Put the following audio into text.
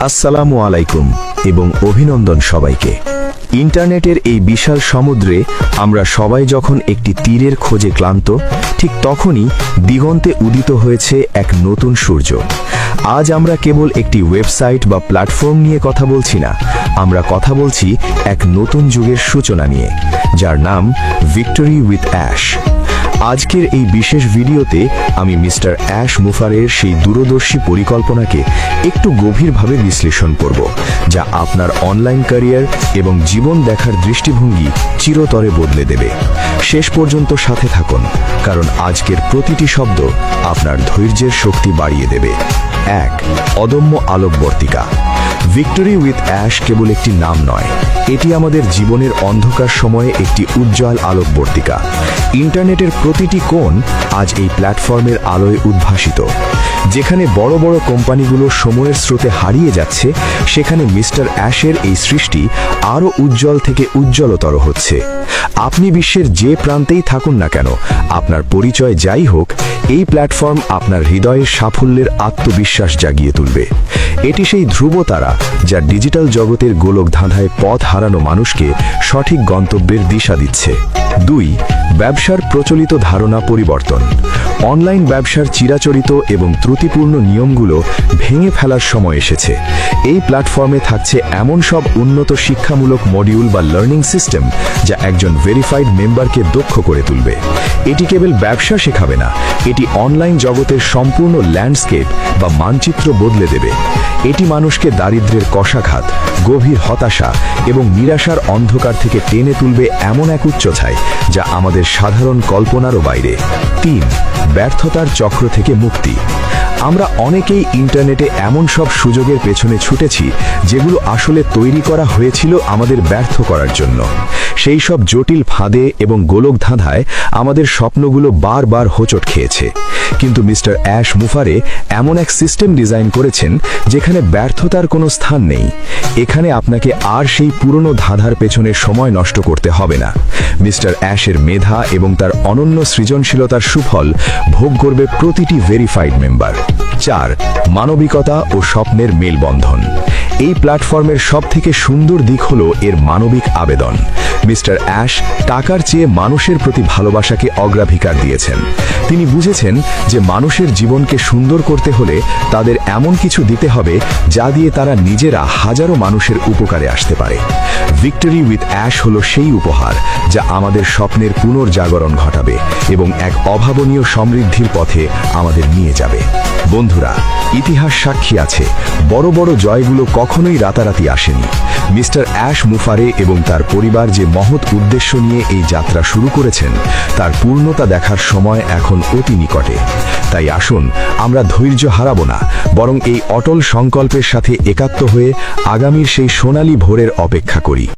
আসসালামু আলাইকুম এবং অভিনন্দন সবাইকে। ইন্টারনেটের এই বিশাল সমুদ্রে আমরা সবাই যখন একটি তীরের খোঁজে ক্লান্ত, ঠিক তখনই দিগন্তে উদিত হয়েছে এক নতুন সূর্য। আজ আমরা কেবল একটি ওয়েবসাইট বা প্ল্যাটফর্ম নিয়ে কথা বলছি না, আমরা কথা বলছি এক নতুন যুগের সূচনা নিয়ে, যার নাম ভিক্টরি উইথ অ্যাশ। আজকের এই বিশেষ ভিডিওতে আমি মিস্টার অ্যাশ মুফারের সেই দূরদর্শী পরিকল্পনাকে একটু গভীরভাবে বিশ্লেষণ করব, যা আপনার অনলাইন ক্যারিয়ার এবং জীবন দেখার দৃষ্টিভঙ্গি চিরতরে বদলে দেবে। শেষ পর্যন্ত সাথে থাকুন, কারণ আজকের প্রতিটি শব্দ আপনার ধৈর্যের শক্তি বাড়িয়ে দেবে। 1. অদম্য আলোকবর্তিকা। ভিক্টরি উইথ অ্যাশ কেবল একটি নাম নয়, এটি আমাদের জীবনের অন্ধকার সময়ে একটি উজ্জ্বল আলোকবর্তিকা। ইন্টারনেটের প্রতিটি কোণ আজ এই প্ল্যাটফর্মের আলোয় উদ্ভাসিত। যেখানে বড় বড় কোম্পানিগুলো সময়ের স্রোতে হারিয়ে যাচ্ছে, সেখানে মিস্টার অ্যাশের এই সৃষ্টি আরও উজ্জ্বল থেকে উজ্জ্বলতর হচ্ছে। আপনি বিশ্বের যে প্রান্তেই থাকুন না কেন, আপনার পরিচয় যাই হোক, এই প্ল্যাটফর্ম আপনার হৃদয়ের সাফল্যের আত্মবিশ্বাস জাগিয়ে তুলবে। এটি সেই ধ্রুবতারা যা ডিজিটাল জগতের গোলকধাঁধায় পথ হারানো মানুষকে সঠিক গন্তব্যের দিশা দিচ্ছে। 2. ব্যবসার প্রচলিত ধারণা পরিবর্তন। অনলাইন ব্যবসার চিরাচরিত এবং ত্রুটিপূর্ণ নিয়মগুলো ভেঙে ফেলার সময় এসেছে। এই প্ল্যাটফর্মে থাকছে এমন সব উন্নত শিক্ষামূলক মডিউল বা লার্নিং সিস্টেম যা একজন ভেরিফাইড মেম্বারকে দক্ষ করে তুলবে। এটি কেবল ব্যবসা শেখাবে না, এটি অনলাইন জগতের সম্পূর্ণ ল্যান্ডস্কেপ বা মানচিত্র বদলে দেবে। এটি মানুষকে দারিদ্র্যের কষাঘাত, গভীর হতাশা এবং নিরাশার অন্ধকার থেকে টেনে তুলবে এমন এক উচ্চতায় যা আমাদের সাধারণ কল্পনারও বাইরে। 3. ব্যর্থতার চক্র থেকে মুক্তি। আমরা অনেকেই ইন্টারনেটে এমন সব সুযোগের পেছনে ছুটেছি যেগুলো আসলে তৈরি করা হয়েছিল আমাদের ব্যর্থ করার জন্য। সেই সব জটিল ফাঁদে এবং গোলকধাঁধায় আমাদের স্বপ্নগুলো বারবার হোঁচট খেয়েছে। কিন্তু মিস্টার অ্যাশ মুফারে এমন এক সিস্টেম ডিজাইন করেছেন যেখানে ব্যর্থতার কোনো স্থান নেই। এখানে আপনাকে আর সেই পুরনো ধাঁধার পেছনে সময় নষ্ট করতে হবে না। মিস্টার অ্যাশের মেধা এবং তার অনন্য সৃজনশীলতার সুফল ভোগ করবে প্রতিটি ভেরিফাইড মেম্বার। 4. মানবিকতা ও স্বপ্নের মেলবন্ধন। এই প্ল্যাটফর্মের সবথেকে সুন্দর দিক হলো এর মানবিক আবেদন। মিস্টার অ্যাশ টাকার চেয়ে মানুষের প্রতি ভালোবাসাকে অগ্রাধিকার দিয়েছেন। তিনি বুঝেছেন যে মানুষের জীবনকে সুন্দর করতে হলে তাদের এমন কিছু দিতে হবে যা দিয়ে তারা নিজেরা হাজারো মানুষের উপকারে আসতে পারে। ভিক্টরি উইথ অ্যাশ হলো সেই উপহার যা আমাদের স্বপ্নের পুনর্জাগরণ ঘটাবে এবং এক অভাবনীয় সমৃদ্ধির পথে আমাদের নিয়ে যাবে। বন্ধুরা, ইতিহাস সাক্ষী আছে, বড় বড় জয়গুলো কখনোই রাতারাতি আসেনি। মিস্টার অ্যাশ মুফারে এবং তার পরিবার যে মহৎ উদ্দেশ্য নিয়ে এই যাত্রা শুরু করেছেন, তার পূর্ণতা দেখার সময় এখন অতি নিকটে। তাই আসুন আমরা ধৈর্য হারাবো না, বরং এই অটল সংকল্পের সাথে একাত্ম হয়ে আগামীর সেই সোনালী ভোরের অপেক্ষা করি।